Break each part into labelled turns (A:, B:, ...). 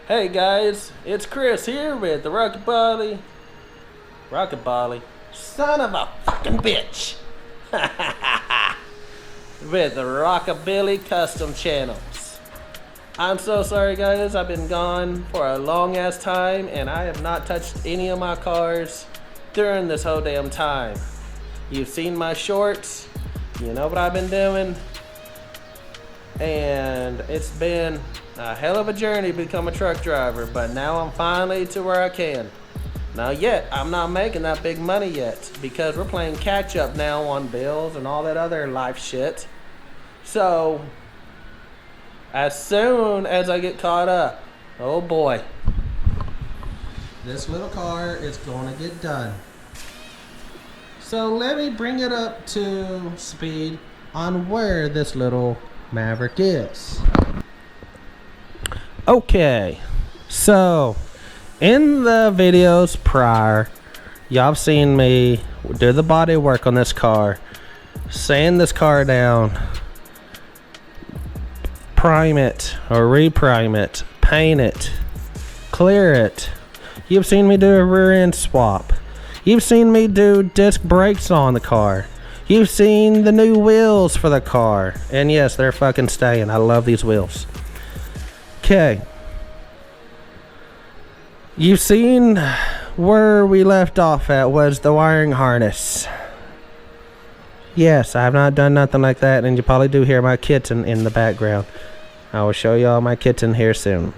A: Hey guys, it's Chris here with the Rockabilly. Son of a fucking bitch. With the Rockabilly Custom Channels. I'm so sorry guys, I've been gone for a long ass time and I have not touched any of my cars during this whole damn time. You've seen my shorts, you know what I've been doing, and it's been a hell of a journey to become a truck driver, but now I'm finally to where I can. Now yet, I'm not making that big money yet because we're playing catch up now on bills and all that other life shit. So, as soon as I get caught up, oh boy, this little car is gonna get done. So let me bring it up to speed on where this little Maverick is. Okay, so in the videos prior, y'all have seen me do the body work on this car, sand this car down, prime it or reprime it, paint it, clear it. You've seen me do a rear end swap. You've seen me do disc brakes on the car. You've seen the new wheels for the car. And yes, they're fucking staying. I love these wheels. Okay. You've seen where we left off at was the wiring harness. Yes, I have not done nothing like that, and you probably do hear my kitten in the background. I will show y'all my kitten here soon.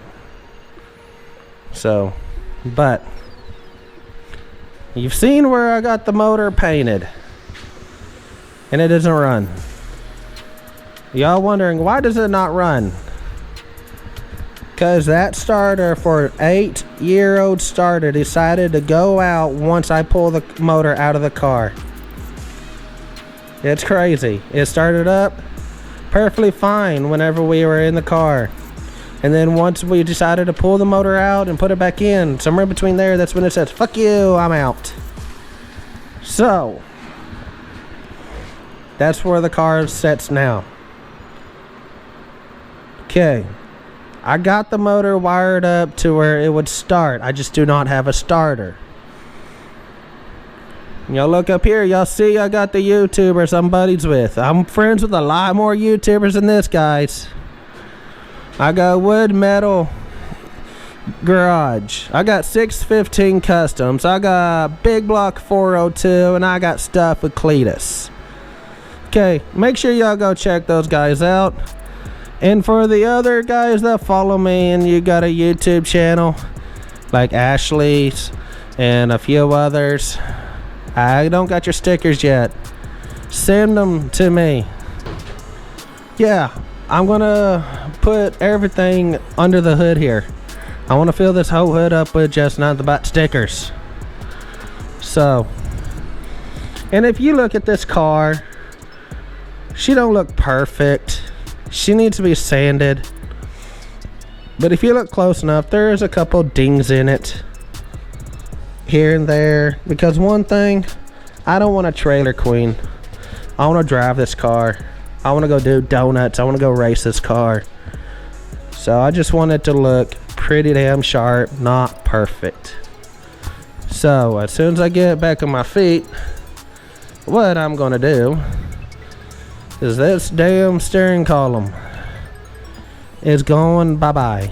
A: So, but you've seen where I got the motor painted, and it doesn't run. Y'all wondering, why does it not run? Because that starter, for an 8-year-old starter, decided to go out once I pull the motor out of the car. It's crazy. It started up perfectly fine whenever we were in the car. And then once we decided to pull the motor out and put it back in, somewhere between there, that's when it says, fuck you, I'm out. So, that's where the car sits now. Okay. I got the motor wired up to where it would start. I just do not have a starter. Y'all look up here, y'all see I got the YouTubers I'm buddies with. I'm friends with a lot more YouTubers than this, guys. I got Wood Metal Garage. I got 615 Customs. I got Big Block 402, and I got stuff with Cletus. Okay, make sure y'all go check those guys out. And for the other guys that follow me and you got a YouTube channel, like Ashley's and a few others, I don't got your stickers yet. Send them to me. Yeah, I'm gonna put everything under the hood here. I want to fill this whole hood up with just nothing but stickers. So, and if you look at this car, she don't look perfect. She needs to be sanded. But if you look close enough, there's a couple dings in it here and there. Because one thing, I don't want a trailer queen. I want to drive this car. I want to go do donuts. I want to go race this car. So I just want it to look pretty damn sharp, not perfect. So as soon as I get back on my feet, what I'm going to do is this damn steering column is going bye-bye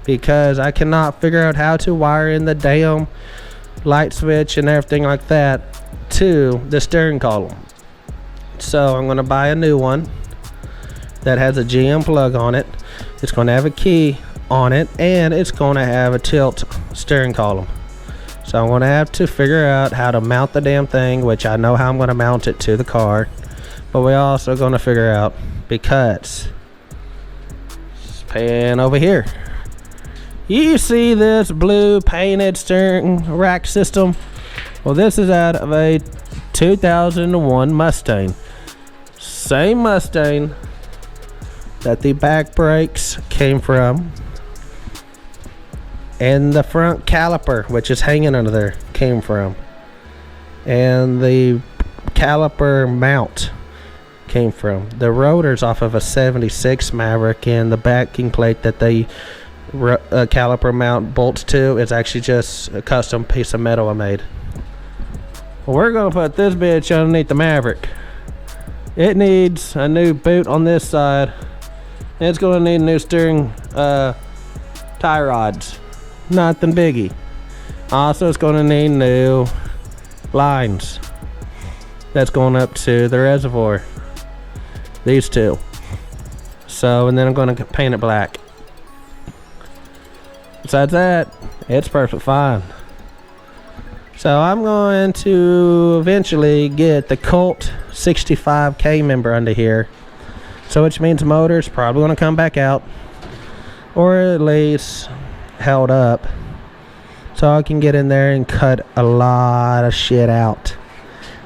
A: because I cannot figure out how to wire in the damn light switch and everything like that to the steering column. So I'm going to buy a new one that has a GM plug on it. It's going to have a key on it, and it's going to have a tilt steering column. So I'm going to have to figure out how to mount the damn thing, which I know how I'm going to mount it to the car. But we're also going to figure out, because pan over here, you see this blue painted steering rack system? Well, this is out of a 2001 Mustang. Same Mustang that the back brakes came from, and the front caliper, which is hanging under there, came from, and the caliper mount came from. The rotor's off of a 76 Maverick, and the backing plate that they caliper mount bolts to. It's actually just a custom piece of metal I made. Well, we're gonna put this bitch underneath the Maverick. It needs a new boot on this side. It's gonna need new steering tie rods. Nothing biggie. Also, it's gonna need new lines. That's going up to the reservoir. These two. So, and then I'm gonna paint it black. Besides that, it's perfect fine. So I'm going to eventually get the Colt 65K member under here. So which means motor's probably gonna come back out, or at least held up, so I can get in there and cut a lot of shit out.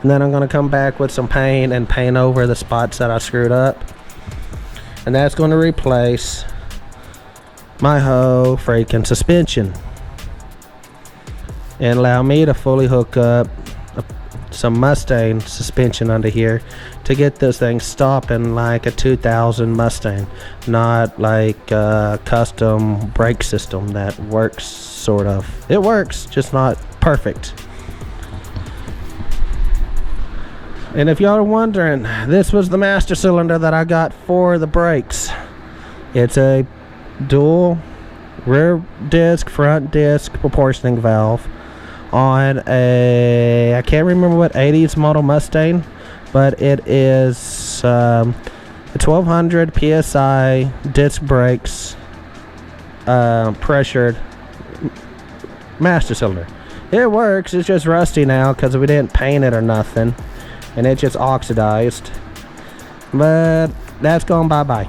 A: And then I'm gonna come back with some paint and paint over the spots that I screwed up. And that's gonna replace my whole freaking suspension and allow me to fully hook up some Mustang suspension under here to get this thing stopping like a 2000 Mustang, not like a custom brake system that works sort of. It works, just not perfect. And if y'all are wondering, this was the master cylinder that I got for the brakes. It's a dual rear disc, front disc proportioning valve on a, I can't remember what 80s model Mustang, but it is a 1200 PSI disc brakes, pressured master cylinder. It works, it's just rusty now because we didn't paint it or nothing, and it just oxidized, but that's going bye-bye.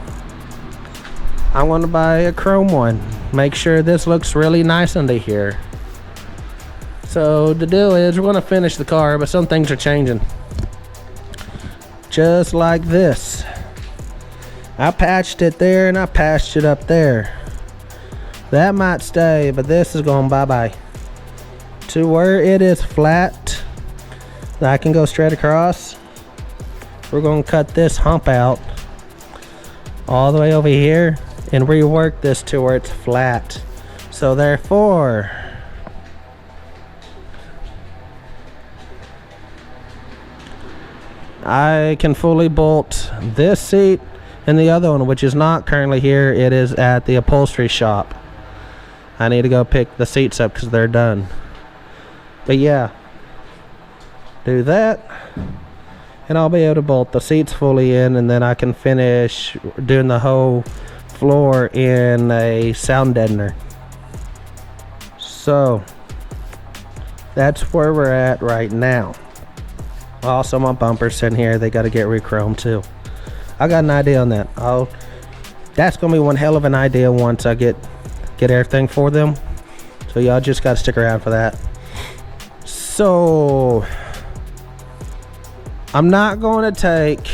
A: I want to buy a chrome one. Make sure this looks really nice under here. So the deal is, we're going to finish the car, but some things are changing. Just like this. I patched it there and I patched it up there. That might stay, but this is going bye-bye. To where it is flat, I can go straight across. We're going to cut this hump out all the way over here and rework this to where it's flat. So therefore, I can fully bolt this seat and the other one, which is not currently here. It is at the upholstery shop. I need to go pick the seats up because they're done. But yeah, do that and I'll be able to bolt the seats fully in, and then I can finish doing the whole floor in a sound deadener. So that's where we're at right now. Also, my bumpers in here, they got to get re-chromed too. I got an idea on that. That's gonna be one hell of an idea once I get everything for them. So y'all just got to stick around for that. So I'm not going to take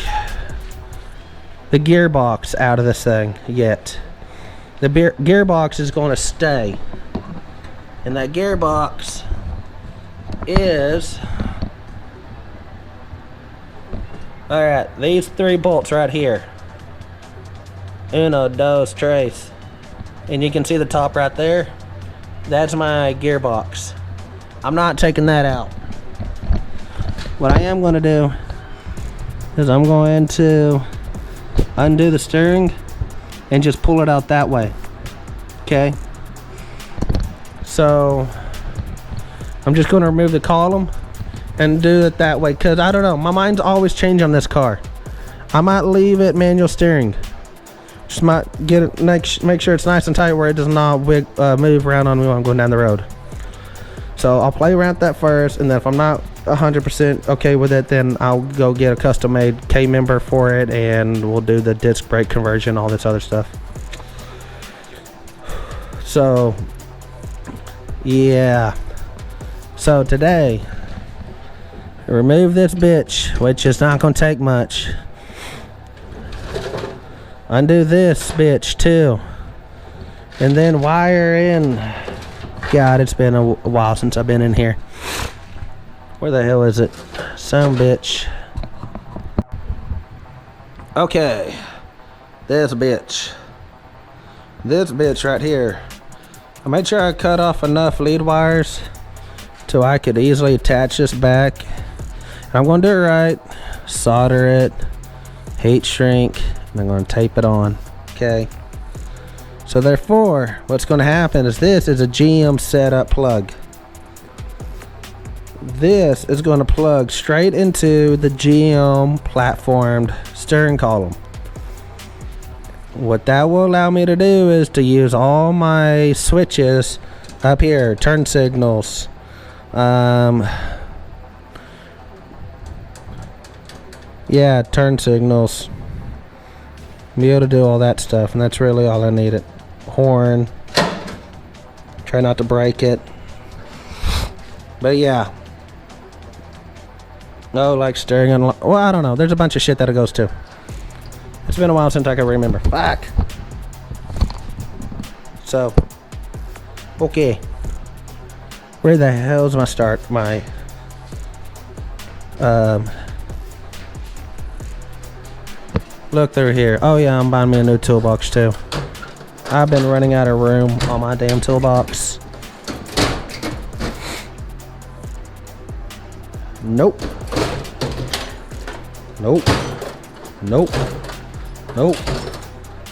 A: the gearbox out of this thing yet. The gearbox is going to stay, and that gearbox is, alright, these three bolts right here. Uno, dos, tres. And you can see the top right there. That's my gearbox. I'm not taking that out. What I am going to do is I'm going to undo the steering and just pull it out that way. Okay? So I'm just going to remove the column and do it that way, because I don't know, my mind's always changing on this car. I might leave it manual steering. Just might get it, make sure it's nice and tight where it does not move around on me while I'm going down the road. So I'll play around with that first, and then if I'm not 100% okay with it, then I'll go get a custom made K member for it, and we'll do the disc brake conversion, all this other stuff. So yeah, so today, remove this bitch, which is not gonna take much. Undo this bitch too, and then wire in. God, it's been a while since I've been in here. Where the hell is it? Some bitch. Okay, this bitch right here I made sure I cut off enough lead wires so I could easily attach this back. And I'm going to do it right, solder it, heat shrink, and I'm going to tape it on. Okay. So therefore, what's going to happen is this is a GM setup plug. This is going to plug straight into the GM platformed steering column. What that will allow me to do is to use all my switches up here, turn signals, turn signals, be able to do all that stuff, and that's really all I needed. Horn, try not to break it, but yeah. Oh, like steering and well, I don't know, there's a bunch of shit that it goes to. It's been a while since I can remember. Fuck. So, okay, where the hell's my start? My look through here. Oh yeah, I'm buying me a new toolbox too. I've been running out of room on my damn toolbox. Nope. Nope. Nope. Nope.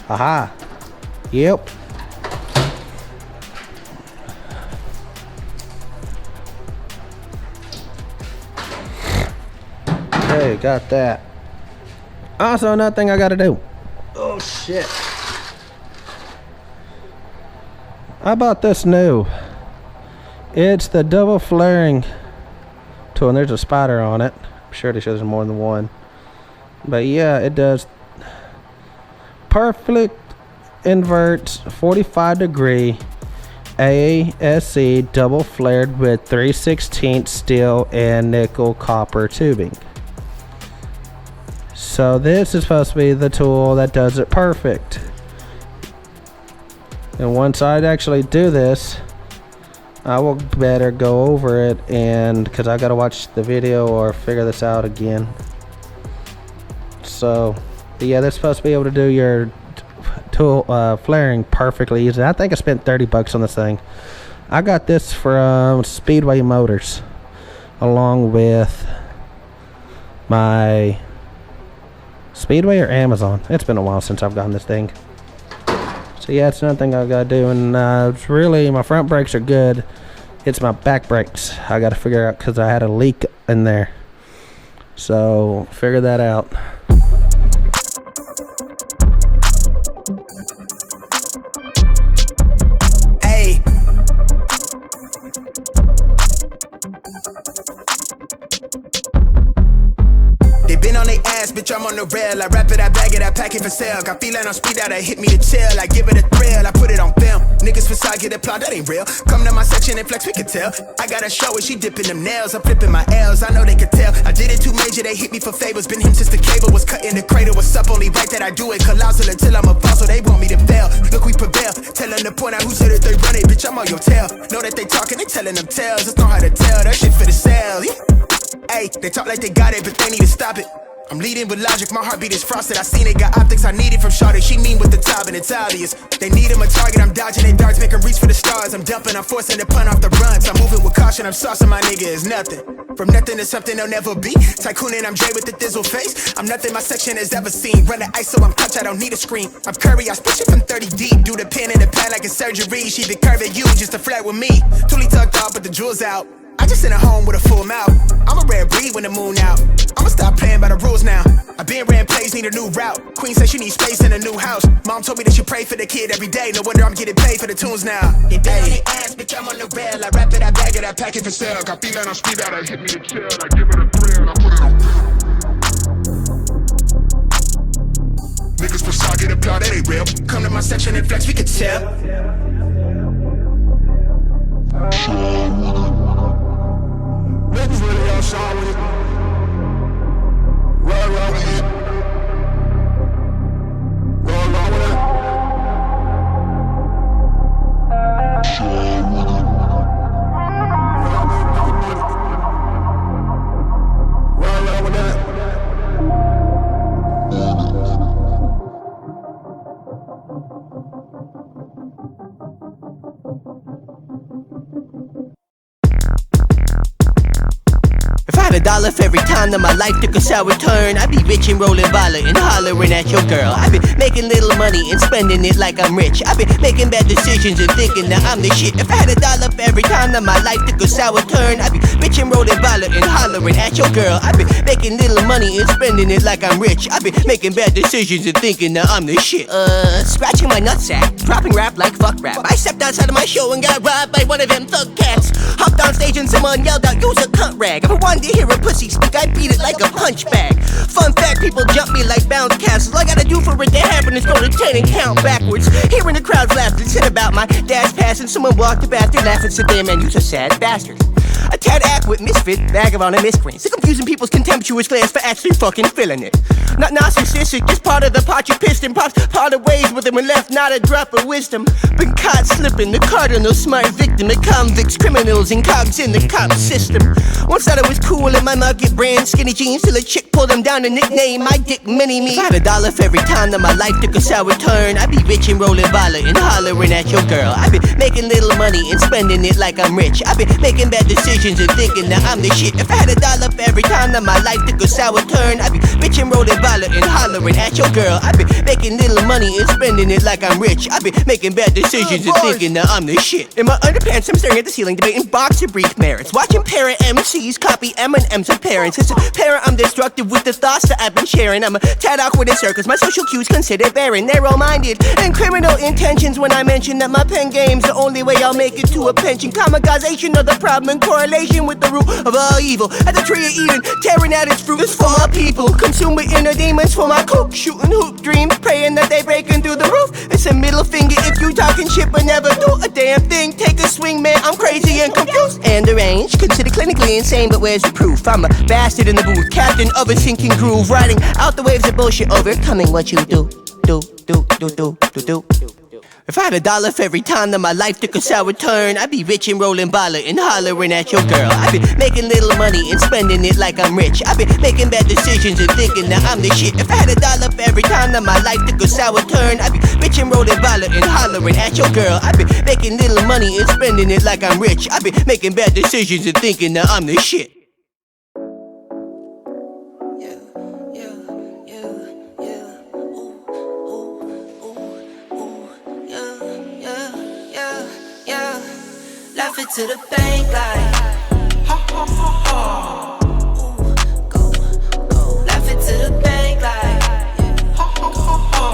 A: Aha. Yep. Okay, got that. Also, another thing I gotta do. Oh shit. I bought this new. It's the double flaring tool, and there's a spider on it. I'm sure there's more than one. But yeah, it does perfect inverts 45-degree ASC double flared with 3/16 steel and nickel copper tubing. So this is supposed to be the tool that does it perfect. And once I actually do this, I will better go over it, and because I gotta watch the video or figure this out again. So yeah, they're supposed to be able to do your tool flaring perfectly easy. I think I spent $30 on this thing. I got this from Speedway Motors along with my Speedway or Amazon. It's been a while since I've gotten this thing. So yeah, it's another thing I gotta do, and it's really, my front brakes are good. It's my back brakes I gotta figure out because I had a leak in there. So figure that out. Hey. They been on their ass, bitch, I'm on the rail. I wrap it, I bag it, I pack it for sale. Got feeling on speed out, I hit me to chill. I give it a thrill, I put it on film. Niggas facade, get applaud, that ain't real. Come to my section and flex, we can tell. I got a show and she dipping them nails. I'm flipping my L's, I know they can tell. I did it too major, they hit me for favors. Been him since the cable was cut in the cradle. What's up, only right that I do it. Colossal until I'm a boss, so they want me to fail. Look, we prevail, tell them to point out who said it, they run it. Bitch, I'm on your tail. Know that they talking, they telling them tales. Just know how to tell, that shit for the sale. Hey, they talk like they got it, but they need to stop it. I'm leading with logic, my heartbeat is frosted. I seen it, got optics I needed from Shawty. She mean with the top and it's obvious. They need him a target, I'm dodging their darts, make them reach for the stars. I'm dumping, I'm forcing the pun off the runs. I'm moving with caution, I'm saucing my nigga is nothing. From nothing to something they'll never be. Tycooning, I'm Jay with the thizzle face. I'm nothing my section has ever seen. Run the ice so I'm clutch, I don't need a screen. I'm Curry, I push it from 30 deep. Do the pin in the pad like a surgery. She be curving you just to flirt with me. Toolie tucked off, but the jewels out. I just sent her home with a full mouth. I'm a rare breed when the moon out. I'ma stop playing by the rules now. I been ran plays, need a new route. Queen said she needs space in a new house. Mom told me that she pray for the kid every day. No wonder I'm getting paid for the tunes now. They down the ass, bitch, I'm on the rail. I wrap it, I bag it, I pack it for sale. Got feeling on speed out, I hit me to chill. I give it a thrill, I put it on. Niggas facade, get applaud, that ain't real. Come to my section and flex, we can tell. Niggas really outside with it. Roll with it. Roll with it. Roll with it.
B: $1 for every time that my life took a sour turn, I'd be rich and rolling violet and hollering at your girl. I'd be making little money and spending it like I'm rich. I'd be making bad decisions and thinking that I'm the shit. If I had $1 for every time that my life took a sour turn, I'd be rich and rolling violet and hollering at your girl. I'd be making little money and spending it like I'm rich. I'd be making bad decisions and thinking that I'm the shit. Scratching my nutsack, dropping rap like fuck rap. I stepped outside of my show and got robbed by one of them thug cats. Hopped on stage and someone yelled out, use a cunt rag. If I wanted to hear a pussy speak, I beat it like a punch bag. Fun fact, people jump me like bounce castles. All I gotta do for it to happen is go to 10 and count backwards. Hearing the crowds laugh, they said about my dad's past, and someone walked up after laughing, said, damn man, you's a sad bastard. A tad awkward misfit, vagabond and miscreant. So confusing people's contemptuous glance for actually fucking feeling it. Not narcissistic, just part of the pot you pissed in. Part of ways with them and left not a drop of wisdom. Been caught slipping, the cardinal smart victim of convicts, criminals, and cogs in the cop system. Once thought I was cool in my market brand, skinny jeans, till a chick pulled them down and nicknamed my dick mini-me. If I had $1 for every time that my life took a sour turn, I'd be rich and rolling violet and hollering at your girl. I'd be making little money and spending it like I'm rich. I'd be making bad decisions and thinking that I'm the shit. If I had $1 for every time that my life took a sour turn, I'd be rich and rolling violet and hollering at your girl. I'd be making little money and spending it like I'm rich. I'd be making bad decisions and thinking that I'm the shit. In my underpants, I'm staring at the ceiling, debating boxer brief merits, watching parent MCs copy M&M's of parents. It's apparent I'm destructive with the thoughts that I've been sharing. I'm a tad awkward in circles, my social cues considered barren, narrow-minded, and criminal intentions when I mention that my pen game's the only way I'll make it to a pension. Kamikazation of the problem and correlation with the root of all evil. At the tree of Eden, tearing out its fruit is for my people, consumed with inner demons for my coke, shooting hoop dreams, praying that they breaking through the roof. It's a middle finger if you talking shit but never do a damn thing. Take a swing, man, I'm crazy and confused and deranged, considered clinically insane, but where's the proof? I'm a bastard in the booth, captain of a sinking groove, riding out the waves of bullshit, overcoming what you do. If I had $1 for every time that my life took a sour turn, I'd be rich and rolling violet and hollering at your girl. I'd be making little money and spending it like I'm rich. I'd be making bad decisions and thinking that I'm the shit. If I had $1 for every time that my life took a sour turn, I'd be rich and rolling violet and hollering at your girl. I'd be making little money and spending it like I'm rich. I'd be making bad decisions and thinking that I'm the shit.
C: Laugh it to the bank like ha ha ha ha. Ooh, go. Laugh it to the bank like ha ha ha ha.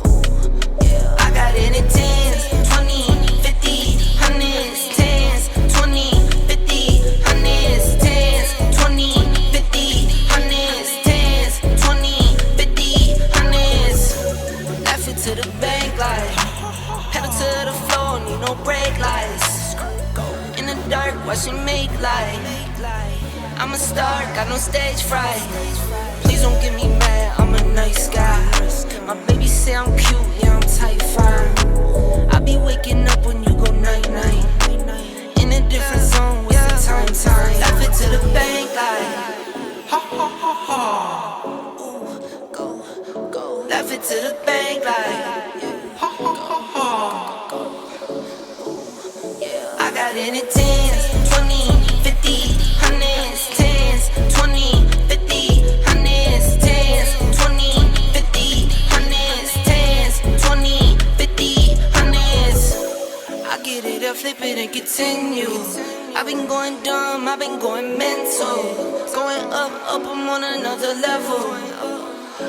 C: Ooh, yeah. I got it in 10s, 20, 50, 100s, 10s, 20, 50, 100s, 10s, 20, 50, 100s, 10s, 20, 50, 100s. Laugh it to the bank like pedal to the floor, need no brake lights. In the dark, watch me make light. I'm a star, got no stage fright. Please don't get me mad, I'm a nice guy. My baby say I'm cute, yeah, I'm type 5. I be waking up when you go night-night. In a different zone, what's the time? Laugh it to the bank like ha ha ha ha. Ooh, go. Laugh it to the bank like ha ha ha ha. I got it in 10s, 20, 50, 100s, 10s, 20, 50, 100s, 10s, 20, 50, 100s, 10s, 20, 50, 100s. I get it, I flip it and continue. I've been going dumb, I've been going mental. Going up, I'm on another level.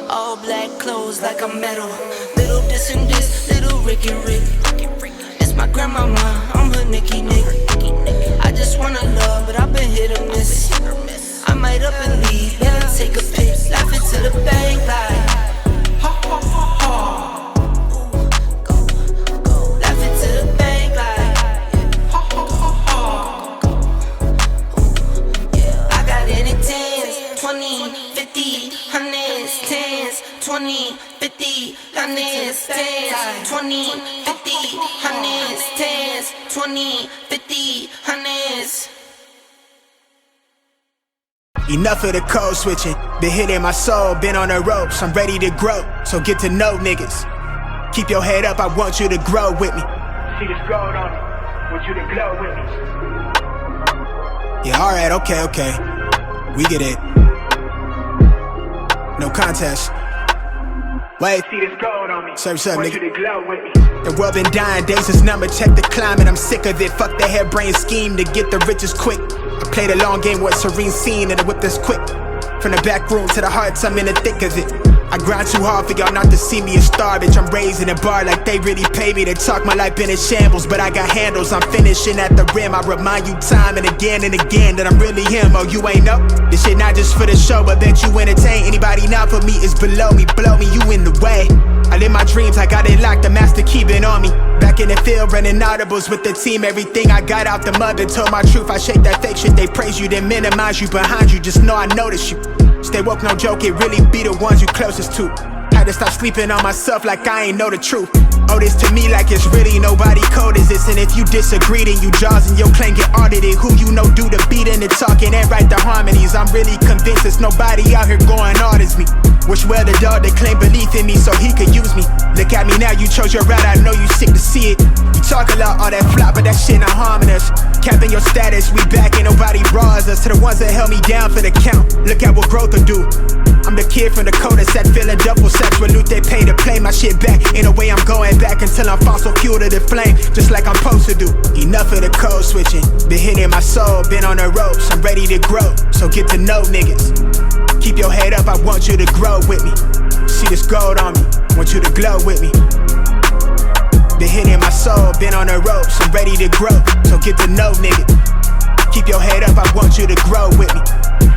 C: All black clothes like I'm metal. Little this and this, little Ricky Rick. My grandmama, I'm her Nicky Nick. I just wanna love, but I've been hit or miss. I might up and leave, yeah, take a pic. Laugh it to the bank like ha ha ha ha. Ooh, go. Laugh it to the bank like ha ha ha ha. Ooh, yeah. I got it in 10s, 20, 50, 100s, 10s, 20, 50, 100s, 10s, 20, 50, 100s, 10s, 20, 50, 100s.
D: Enough of the code switching, been hitting my soul, been on the ropes, I'm ready to grow, so get to know niggas. Keep your head up, I want you to grow with me. See this gold on me, want you to glow with me. Yeah, alright, okay. We get it. No contest. Wait,
E: See this gold on me.
D: Serve up,
E: Want
D: nigga.
E: you to glow with me.
D: The world been dying, days is numbered, check the climate. I'm sick of it, fuck the harebrained scheme to get the riches quick. I played a long game with a serene scene and I whipped this quick. From the back room to the hearts, I'm in the thick of it. I grind too hard for y'all not to see me a star, bitch. I'm raising a bar like they really pay me to talk. My life been in shambles, but I got handles. I'm finishing at the rim. I remind you time and again that I'm really him. Oh, you ain't know? This shit not just for the show, but bet you entertain. Anybody not for me is below me. Blow me, you in the way. I live my dreams, I got it locked, the master keeping on me. Back in the field, running audibles with the team. Everything I got out the mud and told my truth. I shake that fake shit, they praise you, then minimize you behind you. Just know I notice you. Stay woke, no joke, it really be the ones you closest to. Had to stop sleeping on myself like I ain't know the truth. Oh, this to me like it's really nobody code is this. And if you disagree, then you jaws and your claim get audited. Who you know do the beating and talking and write the harmonies. I'm really convinced there's nobody out here going hard as me. Wish well the dog that claimed belief in me so he could use me. Look at me now, you chose your route, I know you sick to see it. You talk a lot, all that flop, but that shit not harming us. Capping your status, we back, ain't nobody bras us. To the ones that held me down for the count, look at what growth will do. I'm the kid from the cul-de-sac, feeling double sex. With loot they pay to play my shit back. Ain't no way I'm going back until I'm fossil fuel to the flame, just like I'm supposed to do. Enough of the code switching, been hitting my soul, been on the ropes. I'm ready to grow, so get to know niggas. Keep your head up, I want you to grow with me. See this gold on me, want you to glow with me. Been hitting my soul, been on the ropes. I'm ready to grow, so get to know niggas. Keep your head up, I want you to grow with me.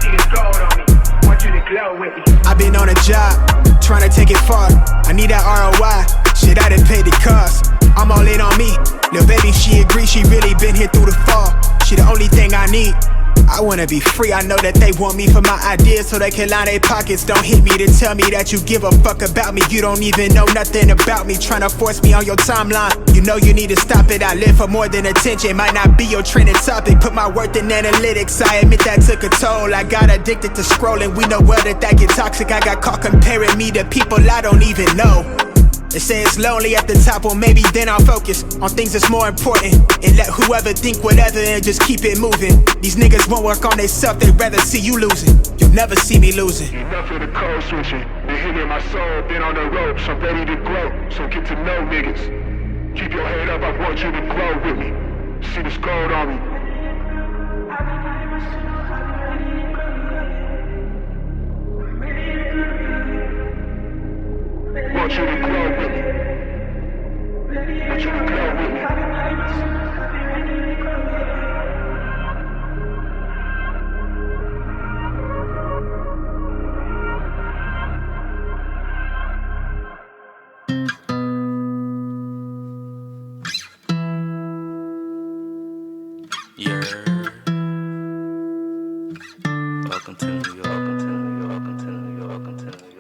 E: See this gold on me. Want you to glow with me.
D: I've been on a job, trying to take it far. I need that ROI, shit I done paid the cost. I'm all in on me, lil' baby she agree. She really been here through the fall. She the only thing I need. I wanna be free, I know that they want me for my ideas so they can line their pockets. Don't hit me to tell me that you give a fuck about me. You don't even know nothing about me, tryna force me on your timeline. You know you need to stop it, I live for more than attention. Might not be your trending topic, put my worth in analytics. I admit that took a toll, I got addicted to scrolling. We know well that get toxic, I got caught comparing me to people I don't even know. They say it's lonely at the top, well maybe then I'll focus on things that's more important. And let whoever think whatever and just keep it moving. These niggas won't work on themselves, they'd rather see you losing. You'll never see me losing.
E: Enough of the code switching, been hitting my soul, been on the ropes. I'm ready to grow, so get to know niggas. Keep your head up, I want you to grow with me. See this gold on me. Want you to grow with me. Want you to grow with me.
F: Yeah. Welcome to New York. Welcome to New York. Welcome to New York. Welcome to New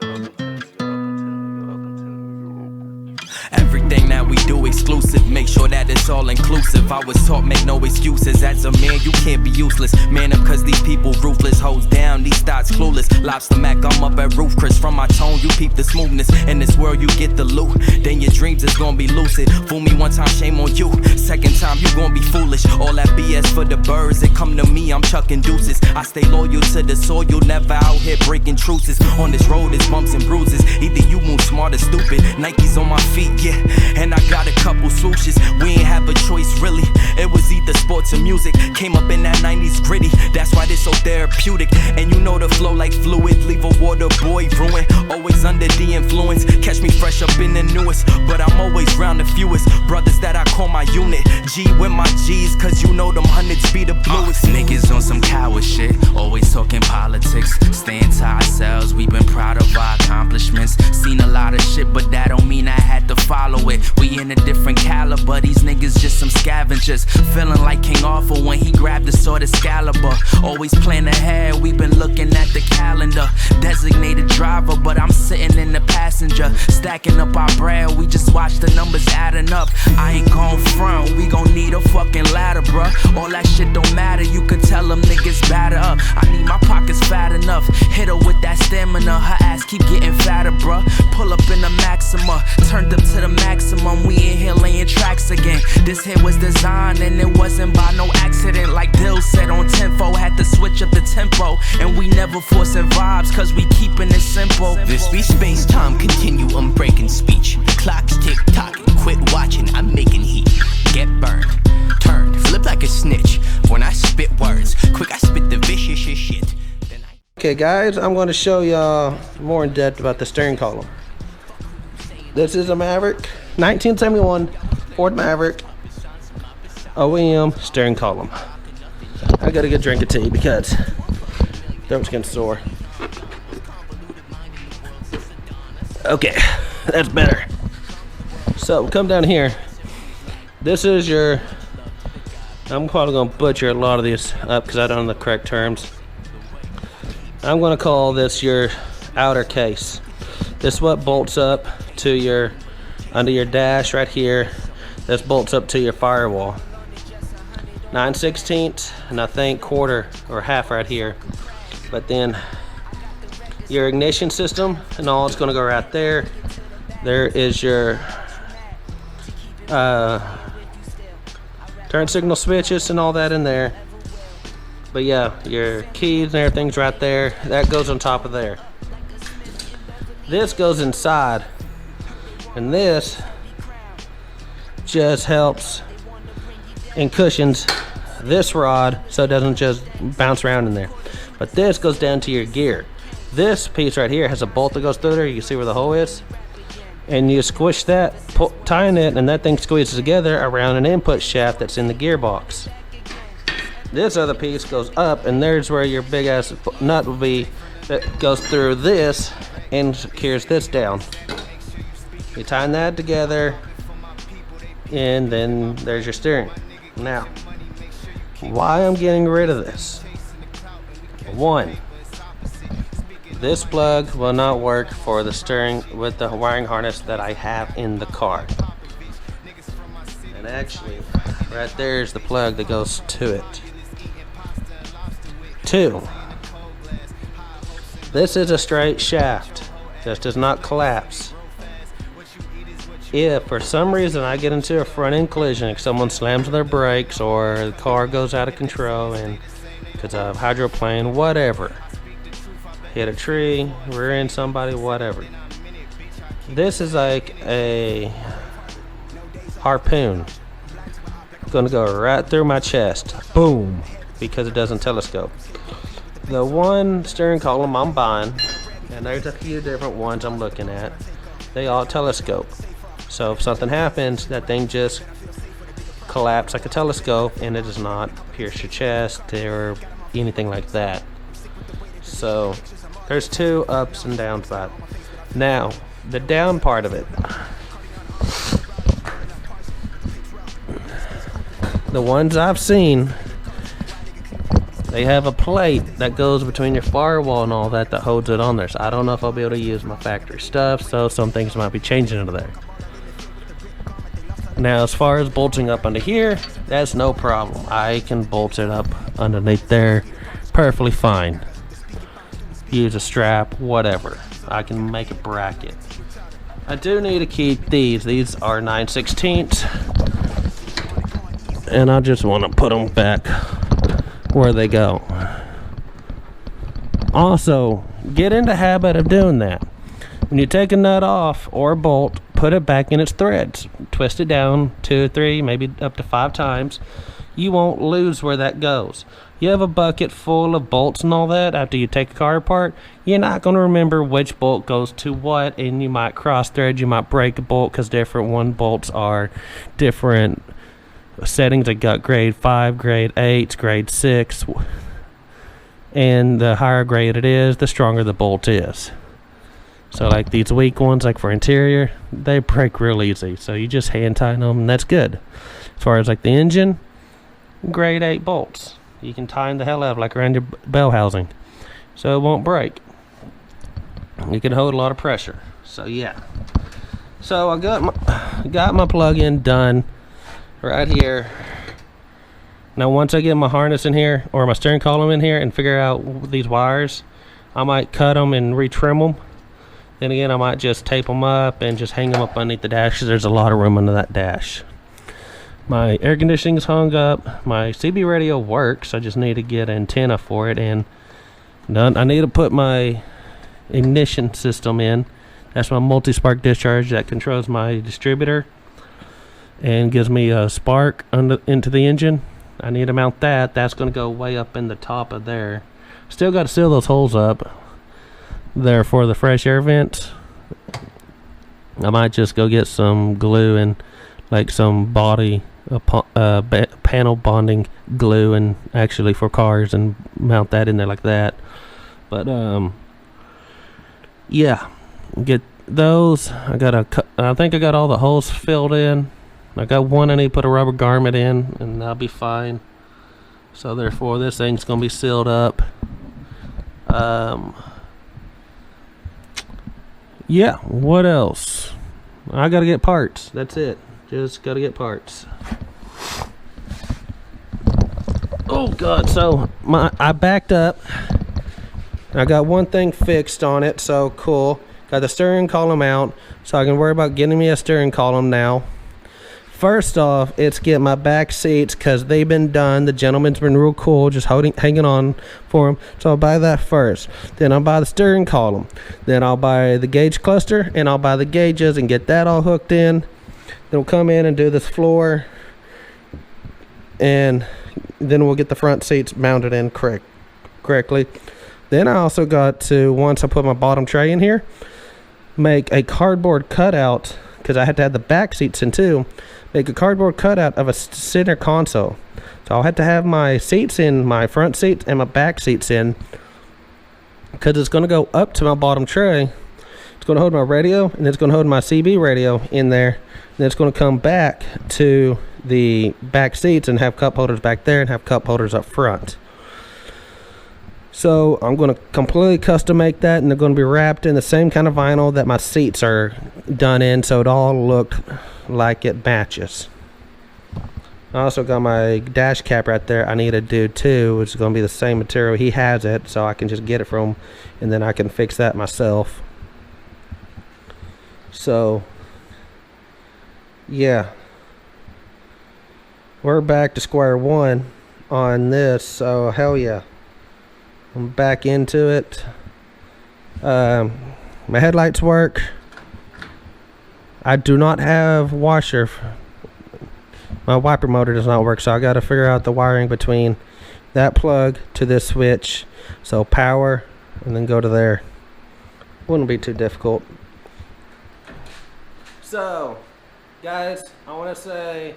F: York. Everything that we do exclusive, make sure that it's all inclusive. I was taught make no excuses. As a man, you can't be useless. Man up cause these people ruthless. Hoes down, these thoughts clueless. Lobster Mac, I'm up at Roof Chris. From my tone, you peep the smoothness. In this world, you get the loot. Then your dreams is gonna be lucid. Fool me one time, shame on you. Second time, you gonna be foolish. All that BS for the birds. It come to me, I'm chucking deuces. I stay loyal to the soil, never out here breaking truces. On this road, it's bumps and bruises. Either you move smart or stupid. Nike's on my feet, yeah. And I got a couple swooshes. We ain't have a choice, really. It was either sports or music. Came up in that 90s gritty. That's why this so therapeutic. And you know the flow like fluid. Leave a water boy ruined. Always under the influence. Catch me fresh up in the newest. But I'm always round the fewest. Brothers that I call my unit. G with my G's, cause you know them hundreds be the bluest.
G: Niggas on some coward shit. Always talking politics. Staying to ourselves. We've been proud of our accomplishments. Seen a lot of shit, but that don't mean I had to follow it. We in a different caliber, these niggas just some scavengers. Feeling like King Arthur when he grabbed the sword Excalibur. Always plan ahead, we been looking at the calendar. Designated driver, but I'm sitting in the passenger. Stacking up our bread, we just watch the numbers adding up. I ain't gon' front, we gon' need a fucking ladder, bruh. All that shit don't matter, you can tell them niggas batter up. I need my pockets fat enough, hit her with that stamina. Her ass keep getting fatter, bruh. Pull up in the Maxima, turned up to the maximum. We in here laying tracks again. This hit was designed and it wasn't by no accident. Like Dill said on 10-4, over forcing vibes, cause we keeping it simple.
B: This be space-time continuum breaking speech. The clock's tick-tocking, quit watching, I'm making heat. Get burned, turned, flip like a snitch. When I spit words, quick I spit the vicious shit.
A: Okay guys, I'm going to show y'all more in depth about the steering column. This is a Maverick, 1971 Ford Maverick OEM steering column. I gotta get a drink of tea because throat's getting sore. Okay, that's better. So come down here. This is your, I'm probably gonna butcher a lot of these up because I don't know the correct terms. I'm gonna call this your outer case. This is what bolts up to your, under your dash right here. This bolts up to your firewall. 9/16 and I think quarter or half right here. But then your ignition system and all, it's gonna go right there. There is your turn signal switches and all that in there. But yeah, your keys and everything's right there. That goes on top of there. This goes inside, and this just helps and cushions this rod so it doesn't just bounce around in there. But this goes down to your gear. This piece right here has a bolt that goes through there. You can see where the hole is, and you squish that, tying it, and that thing squeezes together around an input shaft that's in the gearbox. This other piece goes up, and there's where your big ass nut will be, that goes through this and secures this down. You tie that together, and then there's your steering. Now, why I'm getting rid of this? One, this plug will not work for the steering with the wiring harness that I have in the car. And actually, right there is the plug that goes to it. Two, this is a straight shaft. This does not collapse. If for some reason I get into a front end collision, if someone slams their brakes or the car goes out of control and because of hydroplane, whatever, hit a tree, rear end somebody, whatever, this is like a harpoon. Gonna go right through my chest, boom, because it doesn't telescope. The one steering column I'm buying, and there's a few different ones I'm looking at, they all telescope. So if something happens, that thing just collapses like a telescope, and it does not pierce your chest or anything like that. So there's two ups and downs by it. Now, the down part of it. The ones I've seen, they have a plate that goes between your firewall and all that holds it on there. So I don't know if I'll be able to use my factory stuff, so some things might be changing into there. Now, as far as bolting up under here, that's no problem. I can bolt it up underneath there perfectly fine. Use a strap, whatever. I can make a bracket. I do need to keep these. These are 9/16, and I just want to put them back where they go. Also, get in the habit of doing that. When you take a nut off or a bolt, put it back in its threads. Twist it down 2 or 3, maybe up to 5 times. You won't lose where that goes. You have a bucket full of bolts and all that after you take a car apart, you're not going to remember which bolt goes to what, and you might cross thread, you might break a bolt because different one bolts are different settings. I got grade 5, grade 8, grade 6, and the higher grade it is, the stronger the bolt is. So like these weak ones, like for interior, they break real easy. So you just hand tighten them, and that's good. As far as like the engine, grade 8 bolts. You can tighten the hell out of like around your bell housing, so it won't break. You can hold a lot of pressure. So yeah. So I got my plug-in done right here. Now once I get my harness in here or my steering column in here and figure out these wires, I might cut them and retrim them. Then again, I might just tape them up and just hang them up underneath the dash, because there's a lot of room under that dash. My air conditioning is hung up. My CB radio works. I just need to get an antenna for it, and Done. I need to put my ignition system in. That's my multi-spark discharge that controls my distributor and gives me a spark into the engine. I need to mount that. That's going to go way up in the top of there. Still got to seal those holes up there for the fresh air vents. I might just go get some glue and like some body panel bonding glue, and actually for cars, and mount that in there like that. But yeah, get those. I think I got all the holes filled in. I got one I need to put a rubber garment in, and that'll be fine. So therefore this thing's gonna be sealed up. Yeah, what else? I gotta get parts. That's it. Just gotta get parts. Oh god, so I backed up. I got one thing fixed on it, so cool. Got the steering column out, so I can worry about getting me a steering column now. First off, it's get my back seats, because they've been done. The gentleman's been real cool, just hanging on for them. So I'll buy that first. Then I'll buy the steering column. Then I'll buy the gauge cluster, and I'll buy the gauges and get that all hooked in. Then we'll come in and do this floor, and then we'll get the front seats mounted in correctly. Then I also got to, once I put my bottom tray in here, make a cardboard cutout, because I had to have the back seats in too. Make a cardboard cutout of a center console. So I'll have to have my seats in, my front seats and my back seats in, because it's going to go up to my bottom tray. It's going to hold my radio, and it's going to hold my CB radio in there. Then it's going to come back to the back seats and have cup holders back there and have cup holders up front. So I'm going to completely custom make that, and they're going to be wrapped in the same kind of vinyl that my seats are done in, so it all look like it matches. I also got my dash cap right there. I need to do too, which is going to be the same material. He has it, so I can just get it from him, and then I can fix that myself. So yeah, we're back to square one on this, so hell yeah, I'm back into it. My headlights work. I do not have washer. My wiper motor does not work, so I got to figure out the wiring between that plug to this switch. So power, and then go to there. Wouldn't be too difficult. So guys, I want to say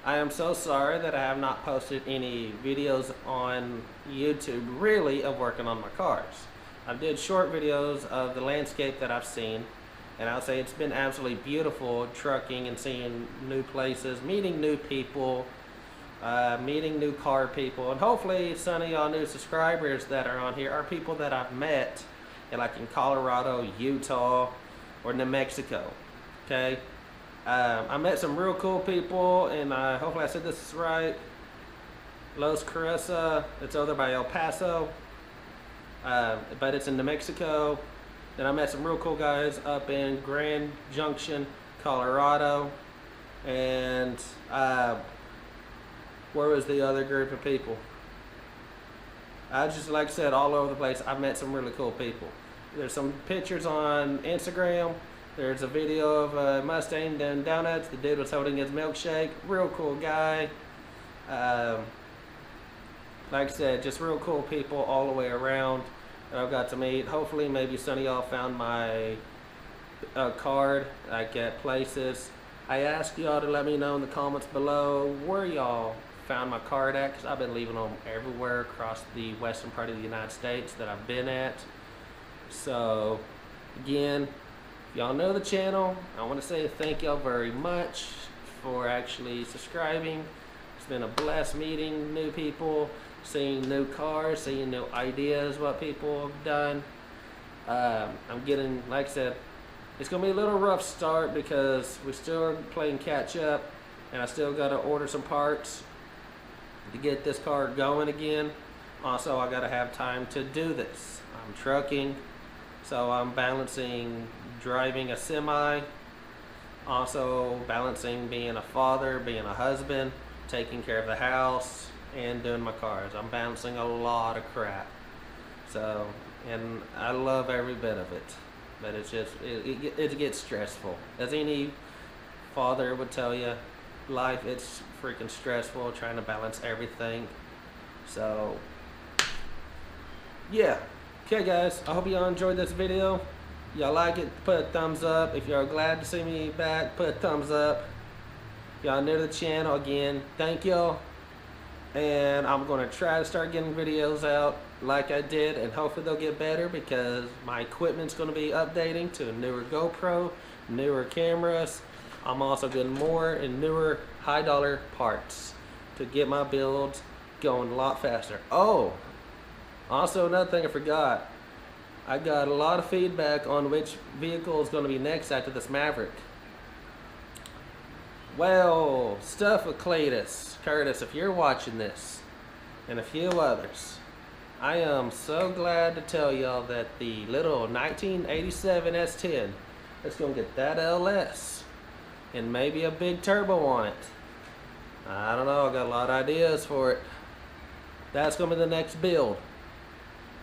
A: I am so sorry that I have not posted any videos on YouTube really of working on my cars. I did short videos of the landscape that I've seen, and I'll say it's been absolutely beautiful trucking and seeing new places, meeting new people, meeting new car people, and hopefully some of y'all new subscribers that are on here are people that I've met like in Colorado, Utah, or New Mexico. Okay, I met some real cool people, and hopefully I said this is right. Los Carissa, it's over by El Paso, but it's in New Mexico. Then I met some real cool guys up in Grand Junction, Colorado, and where was the other group of people? I just, like I said, all over the place. I've met some really cool people. There's some pictures on Instagram. There's a video of a Mustang doing donuts. The dude was holding his milkshake. Real cool guy. Like I said, just real cool people all the way around that I've got to meet. Hopefully, maybe some of y'all found my card like at places. I asked y'all to let me know in the comments below where y'all found my card at, because I've been leaving them everywhere across the western part of the United States that I've been at. So, again, y'all know the channel. I want to say thank y'all very much for actually subscribing. It's been a blessed meeting new people, seeing new cars, seeing new ideas, what people have done. I'm getting, like I said, it's going to be a little rough start because we're still playing catch up, and I still got to order some parts to get this car going again. Also, I got to have time to do this. I'm trucking, so I'm balancing driving a semi, also balancing being a father, being a husband, taking care of the house, and doing my cars. I'm balancing a lot of crap. So, and I love every bit of it, but it's just it gets stressful. As any father would tell you, life it's freaking stressful trying to balance everything. So, yeah. Okay, guys. I hope y'all enjoyed this video. Y'all like it? Put a thumbs up. If y'all glad to see me back, put a thumbs up. Y'all new to the channel, again, thank y'all. And I'm gonna try to start getting videos out like I did, and hopefully they'll get better because my equipment's gonna be updating to a newer GoPro, newer cameras. I'm also getting more and newer high dollar parts to get my builds going a lot faster. Oh, also another thing I forgot. I got a lot of feedback on which vehicle is gonna be next after this Maverick. Well, stuff with Cletus. Curtis, if you're watching this, and a few others, I am so glad to tell y'all that the little 1987 S10 is going to get that LS and maybe a big turbo on it. I don't know, I got a lot of ideas for it. That's going to be the next build.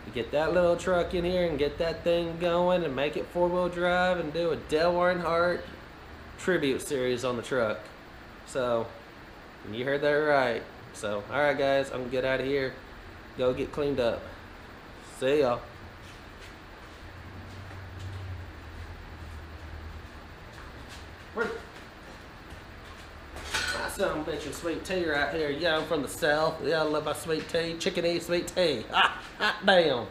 A: To get that little truck in here and get that thing going and make it four-wheel drive and do a Dale Earnhardt tribute series on the truck. So, you heard that right. So, alright guys, I'm gonna get out of here. Go get cleaned up. See y'all. My son of a bitch and sweet tea right here. Yeah, I'm from the south. Yeah, I love my sweet tea. Chicken eat sweet tea. Ah, damn.